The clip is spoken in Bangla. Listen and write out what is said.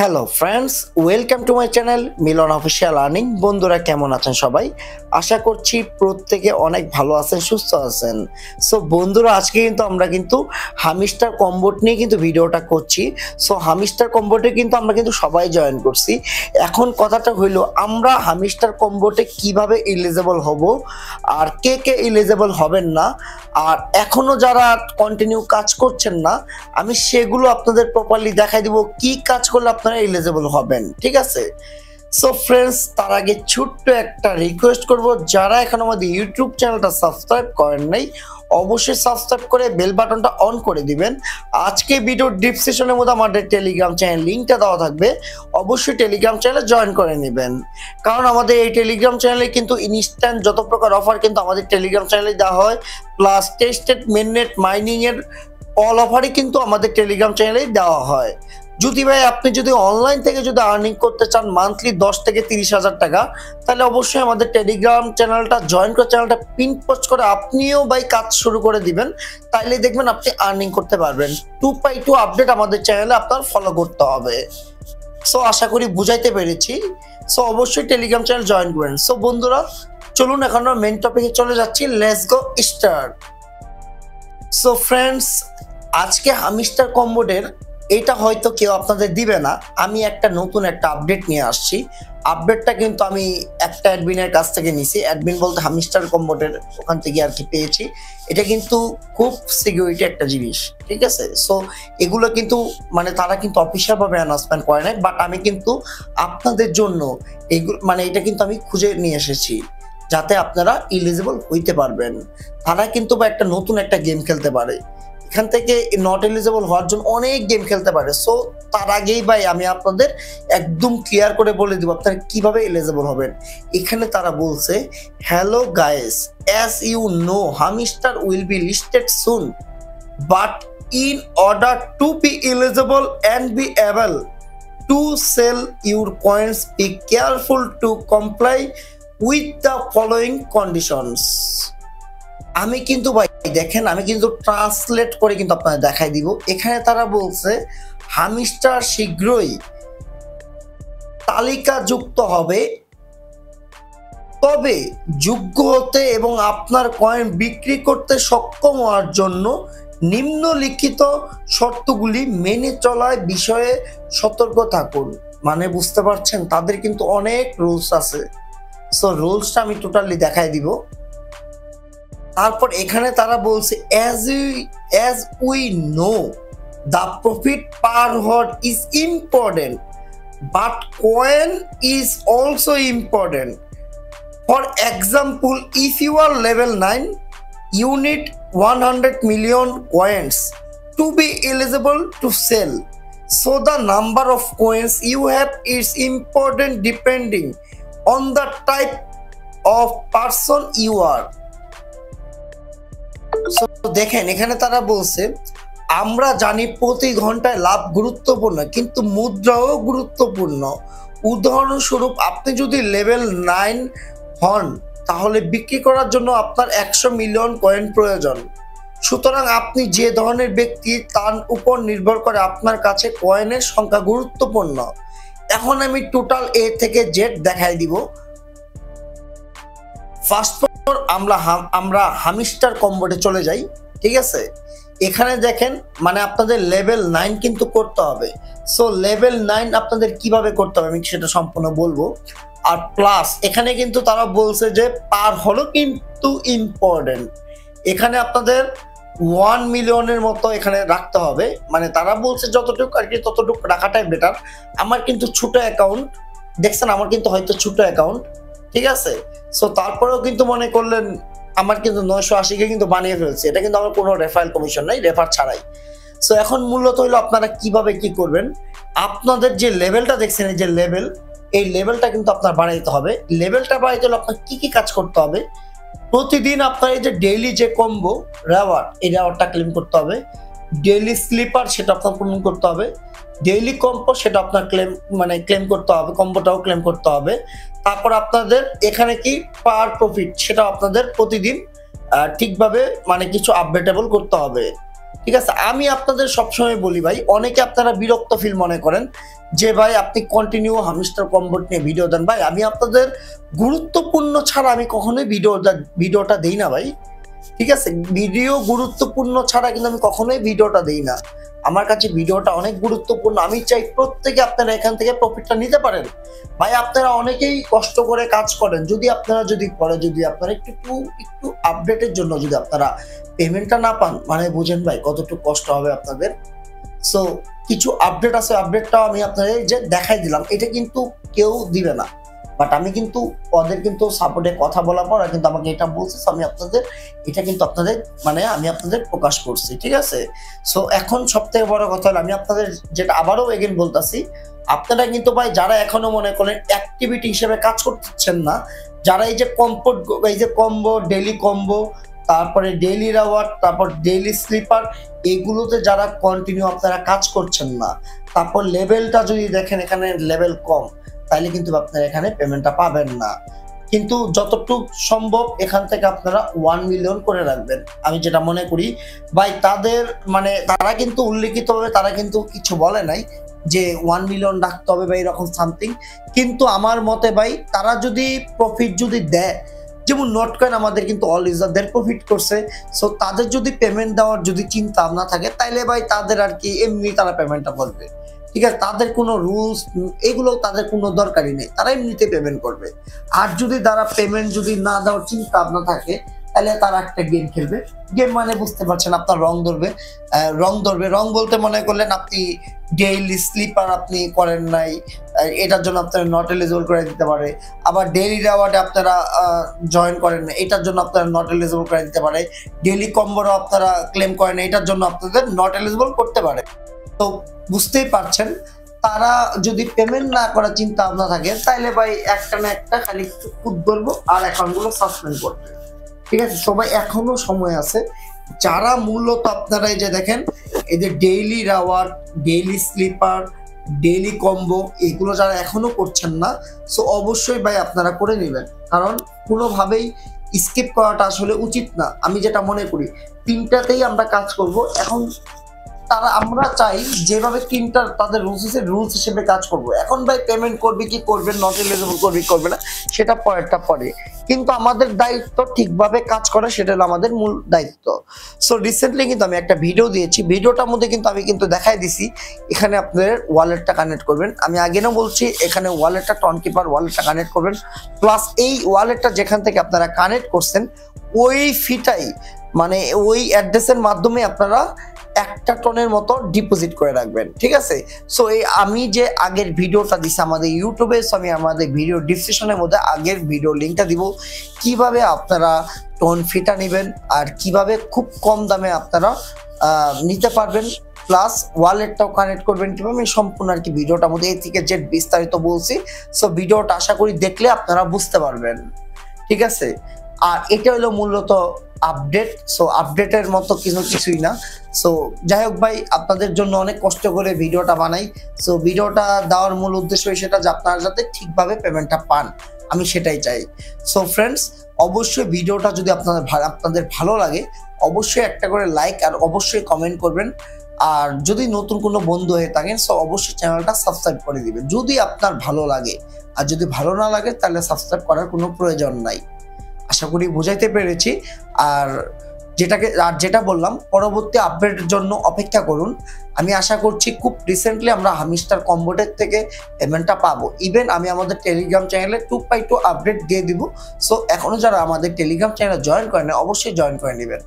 Hello friends, welcome to my channel Milan official earning. বন্ধুরা কেমন আছেন সবাই? আশা করছি প্রত্যেকে অনেক ভালো আছেন, সুস্থ আছেন। সো বন্ধুরা, আজকে আমরা হামিস্টার কম্বোট নিয়ে ভিডিওটা করছি। সো হামিস্টার কম্বোটে আমরা সবাই জয়েন করছি। এখন কথাটা হইলো, আমরা হামিস্টার কম্বোটে কিভাবে এলিজিবল হব আর কে কে এলিজিবল হবেন না, আর এখনো যারা কন্টিনিউ কাজ করছেন না, আমি সেগুলো আপনাদের প্রপারলি দেখাই দিব কি কাজ করলে আপনারা এলিজিবল হবেন। ঠিক আছে? সো ফ্রেন্ডস, তার আগে ছোট্ট একটা রিকোয়েস্ট করব, যারা এখন আমাদের ইউটিউব চ্যানেলটা সাবস্ক্রাইব করেন নাই, অবশ্যই সাবস্ক্রাইব করে বেল বাটনটা অন করে দিবেন। আজকে ভিডিওর ডিসক্রিপশনের মধ্যে আমাদের টেলিগ্রাম চ্যানেল লিংকটা দেওয়া থাকবে, অবশ্যই টেলিগ্রাম চ্যানেলে জয়েন করে নেবেন। কারণ আমাদের এই টেলিগ্রাম চ্যানেলে ইনস্ট্যান্ট যত প্রকার অফার আমাদের টেলিগ্রাম চ্যানেলে দেওয়া হয়, প্লাস টেস্টেড মেননেট মাইনিং এর অল অফারই আমাদের টেলিগ্রাম চ্যানেলেই দেওয়া হয়। যদি ভাই আপনি অনলাইন থেকে আর্নিং করতে চান মান্থলি 10 থেকে 30,000 টাকা, তাহলে অবশ্যই আমাদের টেলিগ্রাম চ্যানেলটা জয়েন করে চ্যানেলটা পিন পোস্ট করে আপনিও ভাই কাজ শুরু করে দিবেন। তাইলে দেখবেন আপনি আর্নিং করতে পারবেন। 2x2 আপডেট আমাদের চ্যানেলে আপনার ফলো করতে হবে। সো আশা করি বুঝাইতে পেরেছি। সো অবশ্যই টেলিগ্রাম চ্যানেল জয়েন করেন। সো বন্ধুরা, চলুন এখন আমরা মেইন টপিকে চলে যাচ্ছি। Let's go start. So friends, আজকে হামিস্টার কম্বোটের এটা হয়তো কেউ আপনাদের দিবে না, আমি নতুন একটা আপডেট নিয়ে আসছি। আপডেটটা আমি একটা অ্যাডমিনের কাছ থেকে নিছি। অ্যাডমিন বলতে হামিস্টার কম্বোটের ওখান থেকে আর কি পেয়েছি। এটা খুব সিকিউরিটি একটা জিনিস। ঠিক আছে? সো এগুলো মানে তারা অফিসিয়াল ভাবে অ্যানাউন্সমেন্ট করে নাই, বাট আমি আপনাদের জন্য এগুলো এটা আমি খুঁজে নিয়ে এসেছি, যাতে আপনারা এলিজিবল হইতে পারবেন। তারা একটা নতুন একটা গেম খেলতে পারে, এখান থেকে নট এলিজিবল হওয়ার জন্য অনেক গেম খেলতে পারে। সো তার আগেই ভাই আমি আপনাদের একদম ক্লিয়ার করে বলে দিব আপনারা কিভাবে এলিজিবল হবেন। এখানে তারা বলছে, hello guys, as you know Hamster will be listed soon, but in order to be eligible and be able to sell your coins, be careful to comply with the following conditions. আমি ভাই দেখেন, আমি ট্রান্সলেট করে আপনাদের দেখাই দিব। এখানে তারা বলছে হামিস্টার শীঘ্রই তালিকাযুক্ত হবে, তবে যোগ্য হতে এবং আপনার কয়েন বিক্রি করতে সক্ষম হওয়ার জন্য নিম্নলিখিত শর্তগুলি মেনে চলার বিষয়ে সতর্ক থাকুন। মানে বুঝতে পারছেন, তাদের অনেক রুলস আছে। সো রুলসটা আমি টোটালি দেখাই দিব। তারপর এখানে তারা বলছে, as we know the profit per hord is important, but coin is also important. For example, if you are level 9, you need 100 million coins to be eligible to sell. So the number of coins you have is important depending on the type of person you are. দেখেন, এখানে তারা বলছে, আমরা জানি প্রতি ঘন্টায় লাভ গুরুত্বপূর্ণ, কিন্তু মুদ্রাও গুরুত্বপূর্ণ। উদাহরণস্বরূপ, আপনি যদি লেভেল 9 হন, তাহলে বিক্রি করার জন্য আপনার 100 মিলিয়ন কয়েন প্রয়োজন। সুতরাং আপনি যে ধরনের ব্যক্তি তার উপর নির্ভর করে আপনার কাছে কয়েনের সংখ্যা গুরুত্বপূর্ণ। এখন আমি টোটাল এ থেকে জেড দেখাই দিব। ফার্স্ট আমরা হামিস্টার কম্বোটে চলে যাই। ঠিক আছে? এখানে দেখেন, আপনাদের লেভেল 9 করতে হবে। সো লেভেল 9 আপনাদের কিভাবে করতে হবে আমি সেটা সম্পূর্ণ বলবো। আর প্লাস এখানে তারা বলছে যে পার হলো ইম্পর্টেন্ট। এখানে আপনাদের 1 মিলিয়নের মতো এখানে রাখতে হবে। তারা বলছে যতটুকু আর কি ততটুকু রাখাটাই বেটার। আমার ছোট অ্যাকাউন্ট, দেখছেন আমার হয়তো ছোট অ্যাকাউন্ট। ঠিক আছে? সো তারপরেও মনে করলেন আমার 980 কে বানিয়ে ফেলছে। এটা আমার কোনো রেফারেল কমিশন নাই, রেফার ছাড়াই। সো এখন মূলত হইলো আপনারা কিভাবে কি করবেন। আপনাদের যে লেভেলটা দেখছেন, এই যে লেভেল, এই লেভেলটা আপনার বাড়াইতে হবে। লেভেলটা বাড়াইতে হলে আপনার কি কাজ করতে হবে? প্রতিদিন আপনার এই যে ডেইলি যে কম্বো রেওয়ার্ড, এই রেওয়ার্ডটা ক্লেম করতে হবে। ডেইলি স্লিপার, সেটা আপনার পূরণ করতে হবে। ডেইলি কম্বো, সেটা আপনার ক্লেম করতে হবে, কম্বোটাও ক্লেম করতে হবে। তারপর আপনাদের এখানে কি পার প্রফিট, সেটা আপনাদের প্রতিদিন ঠিকভাবে কিছু আপডেটেবল করতে হবে। ঠিক আছে? আমি আপনাদের সবসময় বলি ভাই, অনেকে আপনারা বিরক্ত ফিল মনে করেন যে ভাই আপনি কন্টিনিউ হামস্টার কম্বোট নিয়ে ভিডিও দেন। ভাই আমি আপনাদের গুরুত্বপূর্ণ ছাড়া আমি কখনোই ভিডিওটা দেই না ভাই, ঠিক আছে? ভিডিও গুরুত্বপূর্ণ ছাড়া কিন্তু আমি কখনোই ভিডিওটা দেই না। আমার কাছে ভিডিওটা অনেক গুরুত্বপূর্ণ। আমি চাই প্রত্যেকে আপনারা এখান থেকে প্রফিটটা নিতে পারেন। ভাই আপনারা অনেকেই কষ্ট করে কাজ করেন, যদি আপনারা একটু আপডেটের জন্য যদি আপনারা পেমেন্টটা না পান, মানে বুঝেন ভাই কতটুকু কষ্ট হবে আপনাদের। সো কিছু আপডেট আছে, আপডেটটাও আমি আপনাদের যে দেখাই দিলাম, এটা কিন্তু কেউ দিবে না, বাট আমি কিন্তু ওদের কিন্তু সাপোর্টে কথা বলার পর কিন্তু আমাকে এটা বলছে, আমি আপনাদের এটা কিন্তু আপনাদের মানে আমি আপনাদের প্রকাশ করছি, ঠিক আছে? সো এখন সব থেকে বড় কথা হলো আমি আপনাদের যেটা আবারও এগেন বলতাছি, আপনারা কিন্তু ভাই যারা এখনো মনে করেন অ্যাক্টিভিটি হিসেবে কাজ করতেছেন না, যারা এই যে কম্বো ডেইলি কম্বো, তারপরে ডেইলি রিওয়ার্ড, তারপর ডেইলি স্লিপার, এগুলোতে যারা কন্টিনিউ আপনারা কাজ করছেন না, তারপর লেভেলটা যদি দেখেন এখানে লেভেল কম, তাইলে কিন্তু আপনারা এখানে পেমেন্টটা পাবেন না। কিন্তু যতটুকু সম্ভব এখান থেকে আপনারা 1 মিলিয়ন করে রাখবেন, আমি যেটা মনে করি। ভাই তাদের মানে তারা কিন্তু উল্লেখিতভাবে তারা কিন্তু কিছু বলে নাই যে 1 মিলিয়ন রাখতে হবে বা এরকম সামথিং, কিন্তু আমার মতে ভাই তারা যদি প্রফিট যদি দেয়, যেমন নটকয়েন আমাদের কিন্তু অল ইউজারদের প্রফিট করছে, সো তাদের যদি পেমেন্ট দেওয়ার যদি চিন্তা ভাবনা থাকে, তাইলে ভাই তাদের আর কি এমনি তারা পেমেন্টটা করবে, ঠিক আছে? তাদের কোনো রুলস এগুলো তাদের কোনো দরকারই নেই, তারা এমনিতে পেমেন্ট করবে। আর যদি তারা পেমেন্ট যদি না দেওয়ার চিন্তা ভাবনা থাকে, তাহলে তারা একটা গেম খেলবে। গেম মানে বুঝতে পারছেন, আপনার রং ধরবে। রং বলতে মনে করলেন আপনি ডেইলি স্লিপার আপনি করেন নাই, এটার জন্য আপনারা নট এলিজিবল করে দিতে পারে। আবার ডেইলি রিওয়ার্ডে আপনারা জয়েন করেন না, এটার জন্য আপনারা নট এলিজিবল করে দিতে পারে। ডেইলি কম্বোরও আপনারা ক্লেম করেন না, এটার জন্য আপনাদের নট এলিজিবল করতে পারে। তো বুঝতেই পারছেন, তারা যদি পেমেন্ট না করার চিন্তা ভাবনা থাকে, তাইলে ভাই একটা না একটা খালি খুদ ধরবো আর অ্যাকাউন্টগুলো সাসপেন্ড করবে, ঠিক আছে? সবাই এখনো সময় আছে। যারা মূলত আপনারা এই যে দেখেন এদের daily reward, daily cipher, daily combo, এগুলো যারা এখনো করছেন না, সো অবশ্যই ভাই আপনারা করে নেবেন, কারণ কোনোভাবেই স্কিপ করাটা আসলে উচিত না। আমি যেটা মনে করি তিনটাতেই আমরা কাজ করব। এখন আমরা চাই যেভাবে তিনটা তাদের রুলস হিসেবে কাজ করব। এখন ভাই পেমেন্ট করবে কি করবে, নট এলিজিবল করবে কি করবে না, সেটা পরেরটা পরে, কিন্তু আমাদের দায়িত্ব ঠিকভাবে কাজ করা, সেটা হলো আমাদের মূল দায়িত্ব। সো রিসেন্টলি কিন্তু আমি একটা ভিডিও দিয়েছি, ভিডিওটার মধ্যে কিন্তু আমি কিন্তু দেখাই দিছি এখানে আপনাদের ওয়ালেটটা কানেক্ট করবেন। আমি আগেও বলছি এখানে ওয়ালেটটা টনকিপার ওয়ালেটটা কানেক্ট করবেন, প্লাস এই ওয়ালেটটা যেখান থেকে আপনারা কানেক্ট করছেন ওই ফিটাই মানে ওই অ্যাড্রেসের মাধ্যমে আপনারা 1 টনের মতো ডিপোজিট করে রাখবেন, ঠিক আছে? সো এই আমি যে আগের ভিডিওটা দিছি আমাদের ইউটিউবে, সো আমি আমাদের ভিডিও ডিসক্রিপশনের মধ্যে আগের ভিডিও লিঙ্কটা দিব, কিভাবে আপনারা টন ফিটা নেবেন আর কিভাবে খুব কম দামে আপনারা নিতে পারবেন, প্লাস ওয়ালেটটাও কানেক্ট করবেন কিভাবে, আমি সম্পূর্ণ আর কি ভিডিওটার মধ্যে এই থেকে জেড বিস্তারিত বলছি। সো ভিডিওটা আশা করি দেখলে আপনারা বুঝতে পারবেন, ঠিক আছে? আর এটা হলো মূলত আপডেট। সো আপডেটের মতো কিছুই না। সো যাই হোক ভাই, আপনাদের জন্য অনেক কষ্ট করে ভিডিওটা বানাই। সো ভিডিওটা দেওয়ার মূল উদ্দেশ্য সেটা যে আপনারা যাতে ঠিকভাবে পেমেন্টটা পান, আমি সেটাই চাই। সো ফ্রেন্ডস, অবশ্যই ভিডিওটা যদি আপনাদের ভালো লাগে, অবশ্যই একটা করে লাইক আর অবশ্যই কমেন্ট করবেন। আর যদি নতুন কোনো বন্ধু হয়ে থাকেন, সো অবশ্যই চ্যানেলটা সাবস্ক্রাইব করে দিবেন যদি আপনার ভালো লাগে। আর যদি ভালো না লাগে তাহলে সাবস্ক্রাইব করার কোনো প্রয়োজন নাই। আশা করি বুঝাইতে পেরেছি। আর যেটা বললাম, পরবর্তী আপডেটের জন্য অপেক্ষা করুন। আমি আশা করছি খুব রিসেন্টলি আমরা হামিস্টার কম্বোটের থেকে পেমেন্টটা পাবো। ইভেন আমি আমাদের টেলিগ্রাম চ্যানেলে 2x2 আপডেট দিয়ে দিব। সো এখনো যারা আমাদের টেলিগ্রাম চ্যানেলে জয়েন করেন, অবশ্যই জয়েন করে নেবেন।